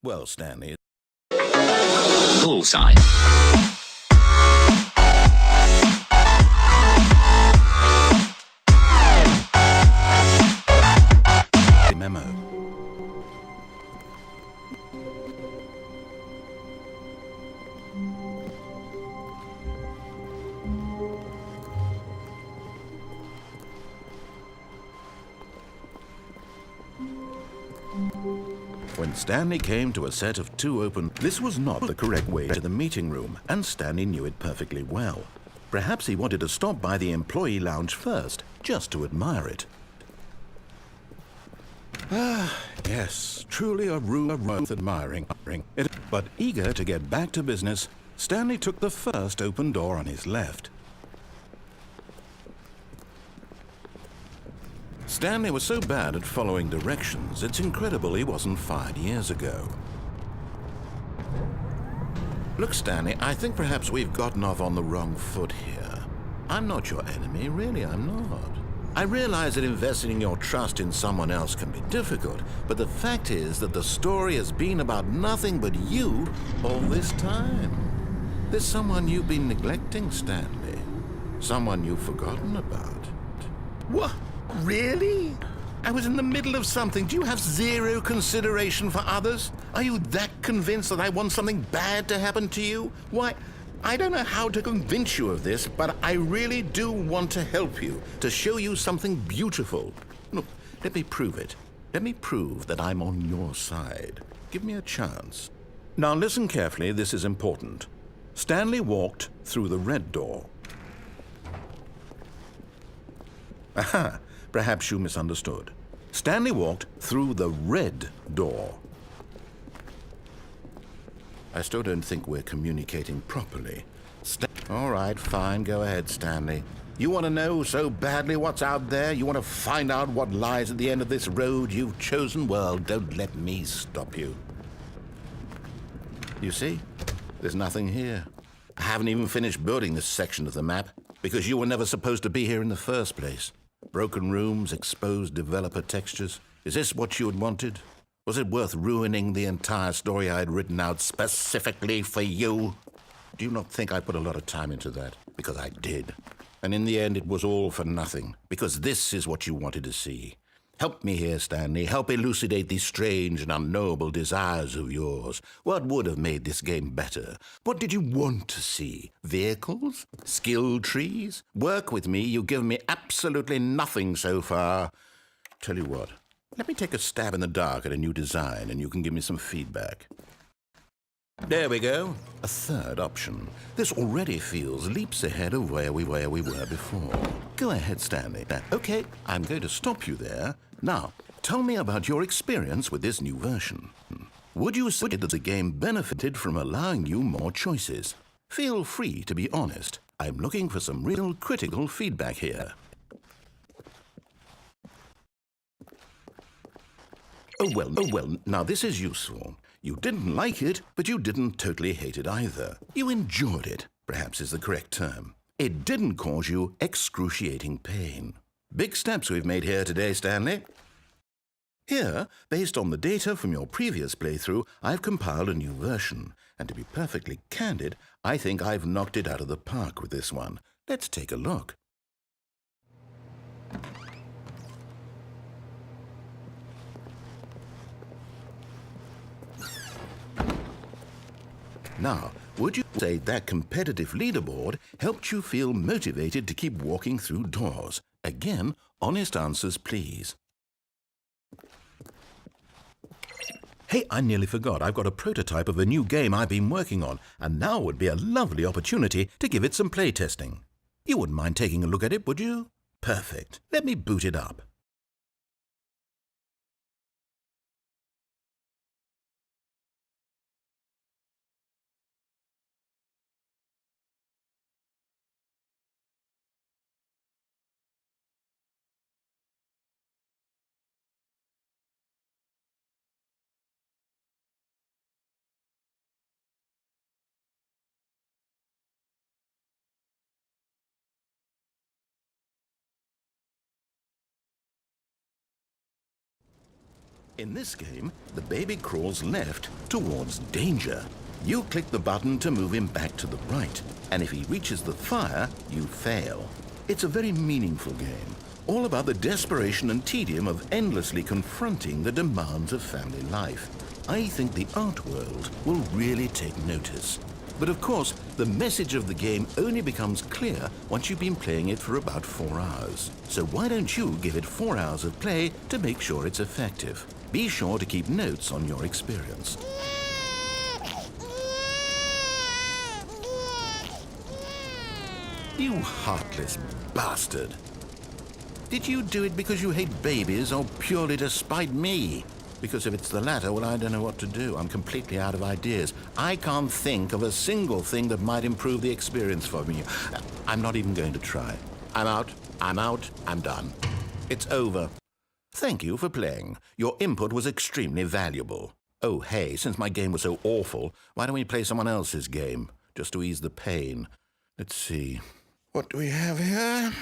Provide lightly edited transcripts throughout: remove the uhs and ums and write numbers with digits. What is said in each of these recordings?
Well, Stanley... Bullseye. Memo. When Stanley came to a set of 2 open... This was not the correct way to the meeting room, and Stanley knew it perfectly well. Perhaps he wanted to stop by the employee lounge first, just to admire it. Ah, yes, truly a room worth admiring. But eager to get back to business, Stanley took the first open door on his left. Stanley was so bad at following directions, it's incredible he wasn't fired years ago. Look, Stanley, I think perhaps we've gotten off on the wrong foot here. I'm not your enemy, really, I'm not. I realize that investing your trust in someone else can be difficult, but the fact is that the story has been about nothing but you all this time. There's someone you've been neglecting, Stanley. Someone you've forgotten about. What? Really? I was in the middle of something. Do you have zero consideration for others? Are you that convinced that I want something bad to happen to you? Why, I don't know how to convince you of this, but I really do want to help you, to show you something beautiful. Look, let me prove it. Let me prove that I'm on your side. Give me a chance. Now listen carefully, this is important. Stanley walked through the red door. Aha! Perhaps you misunderstood. Stanley walked through the red door. I still don't think we're communicating properly. All right, fine, go ahead, Stanley. You want to know so badly what's out there? You want to find out what lies at the end of this road you've chosen? Well, don't let me stop you. You see? There's nothing here. I haven't even finished building this section of the map because you were never supposed to be here in the first place. Broken rooms, exposed developer textures. Is this what you had wanted? Was it worth ruining the entire story I had written out specifically for you? Do you not think I put a lot of time into that? Because I did. And in the end, it was all for nothing. Because this is what you wanted to see. Help me here, Stanley. Help elucidate these strange and unknowable desires of yours. What would have made this game better? What did you want to see? Vehicles? Skill trees? Work with me. You've given me absolutely nothing so far. Tell you what, let me take a stab in the dark at a new design and you can give me some feedback. There we go. A third option. This already feels leaps ahead of where we were before. Go ahead, Stanley. Okay, I'm going to stop you there. Now, tell me about your experience with this new version. Would you say that the game benefited from allowing you more choices? Feel free to be honest. I'm looking for some real critical feedback here. Oh well, now this is useful. You didn't like it, but you didn't totally hate it either. You enjoyed it, perhaps is the correct term. It didn't cause you excruciating pain. Big steps we've made here today, Stanley. Here, based on the data from your previous playthrough, I've compiled a new version. And to be perfectly candid, I think I've knocked it out of the park with this one. Let's take a look. Now, would you say that competitive leaderboard helped you feel motivated to keep walking through doors? Again, honest answers, please. Hey, I nearly forgot. I've got a prototype of a new game I've been working on, and now would be a lovely opportunity to give it some playtesting. You wouldn't mind taking a look at it, would you? Perfect. Let me boot it up. In this game, the baby crawls left towards danger. You click the button to move him back to the right, and if he reaches the fire, you fail. It's a very meaningful game, all about the desperation and tedium of endlessly confronting the demands of family life. I think the art world will really take notice. But of course, the message of the game only becomes clear once you've been playing it for about 4 hours. So why don't you give it 4 hours of play to make sure it's effective? Be sure to keep notes on your experience. You heartless bastard. Did you do it because you hate babies or purely to spite me? Because if it's the latter, well, I don't know what to do. I'm completely out of ideas. I can't think of a single thing that might improve the experience for me. I'm not even going to try. I'm out, I'm done. It's over. Thank you for playing. Your input was extremely valuable. Oh, hey, since my game was so awful, why don't we play someone else's game, just to ease the pain? Let's see. What do we have here?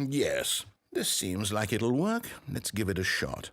Yes, this seems like it'll work. Let's give it a shot.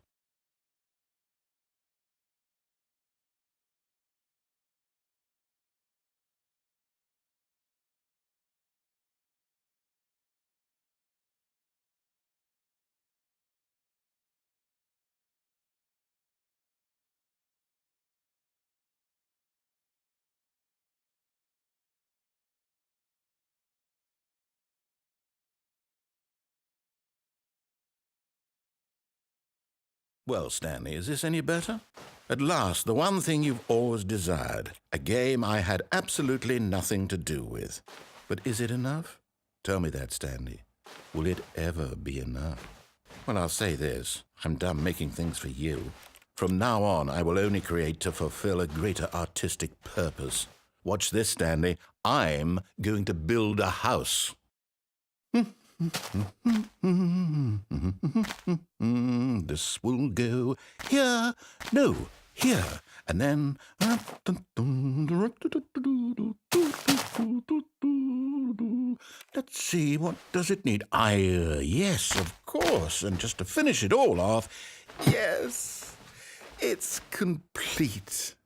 Well, Stanley, is this any better? At last, the one thing you've always desired, a game I had absolutely nothing to do with. But is it enough? Tell me that, Stanley. Will it ever be enough? Well, I'll say this. I'm done making things for you. From now on, I will only create to fulfill a greater artistic purpose. Watch this, Stanley. I'm going to build a house. This will go here, no, here, and then... Let's see, what does it need? Yes, of course, and just to finish it all off, yes, it's complete.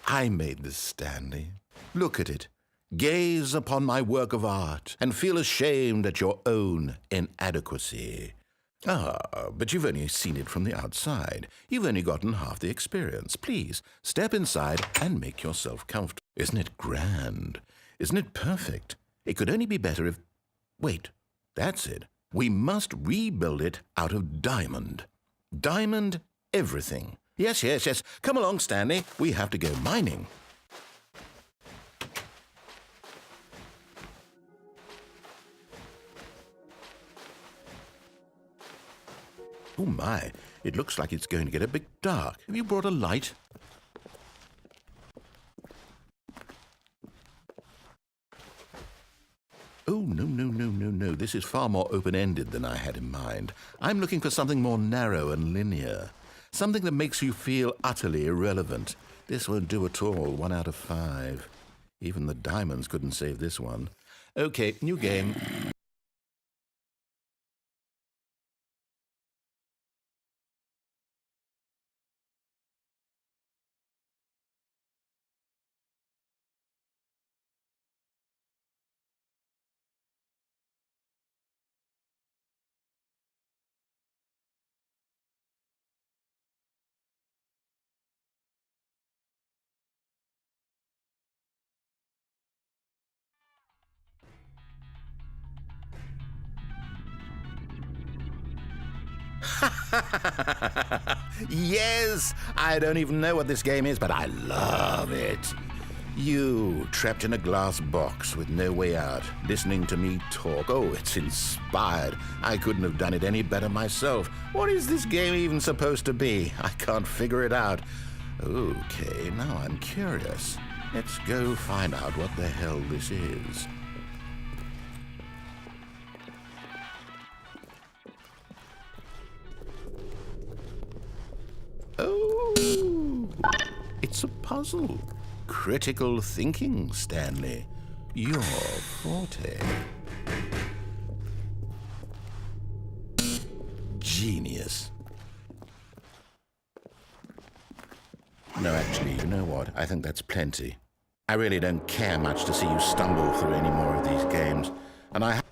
I made this, Stanley. Look at it. Gaze upon my work of art and feel ashamed at your own inadequacy. Ah, but you've only seen it from the outside. You've only gotten half the experience. Please, step inside and make yourself comfortable. Isn't it grand? Isn't it perfect? It could only be better if... Wait, that's it. We must rebuild it out of diamond. Diamond everything. Yes. Come along, Stanley. We have to go mining. Oh my, it looks like it's going to get a bit dark. Have you brought a light? Oh, no. This is far more open-ended than I had in mind. I'm looking for something more narrow and linear. Something that makes you feel utterly irrelevant. This won't do at all. 1 out of 5. Even the diamonds couldn't save this one. Okay, new game. Yes! I don't even know what this game is, but I love it. You, trapped in a glass box with no way out, listening to me talk. Oh, it's inspired. I couldn't have done it any better myself. What is this game even supposed to be? I can't figure it out. Okay, now I'm curious. Let's go find out what the hell this is. Oh, it's a puzzle. Critical thinking, Stanley. Your forte. genius. No, actually, you know what? I think that's plenty. I really don't care much to see you stumble through any more of these games, and I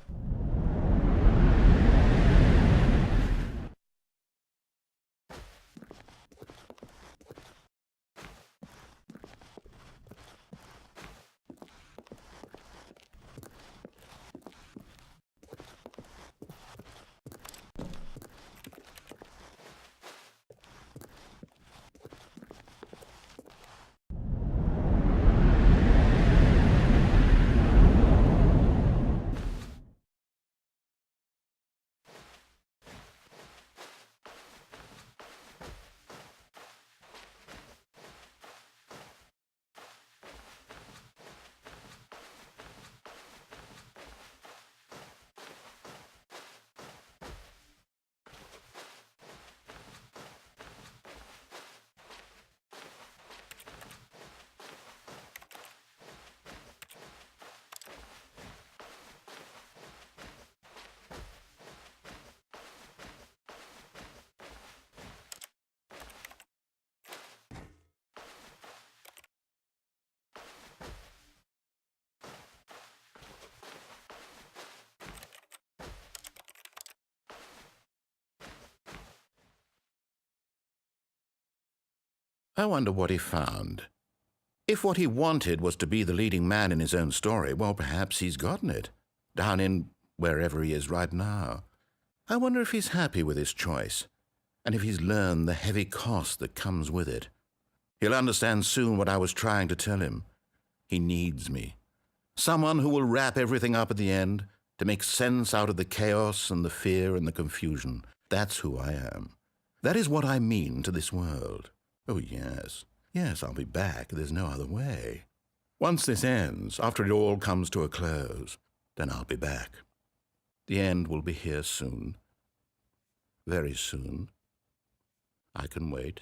wonder what he found. If what he wanted was to be the leading man in his own story, well, perhaps he's gotten it, down in wherever he is right now. I wonder if he's happy with his choice, and if he's learned the heavy cost that comes with it. He'll understand soon what I was trying to tell him. He needs me. Someone who will wrap everything up at the end, to make sense out of the chaos and the fear and the confusion. That's who I am. That is what I mean to this world. Oh, yes. Yes, I'll be back. There's no other way. Once this ends, after it all comes to a close, then I'll be back. The end will be here soon. Very soon. I can wait.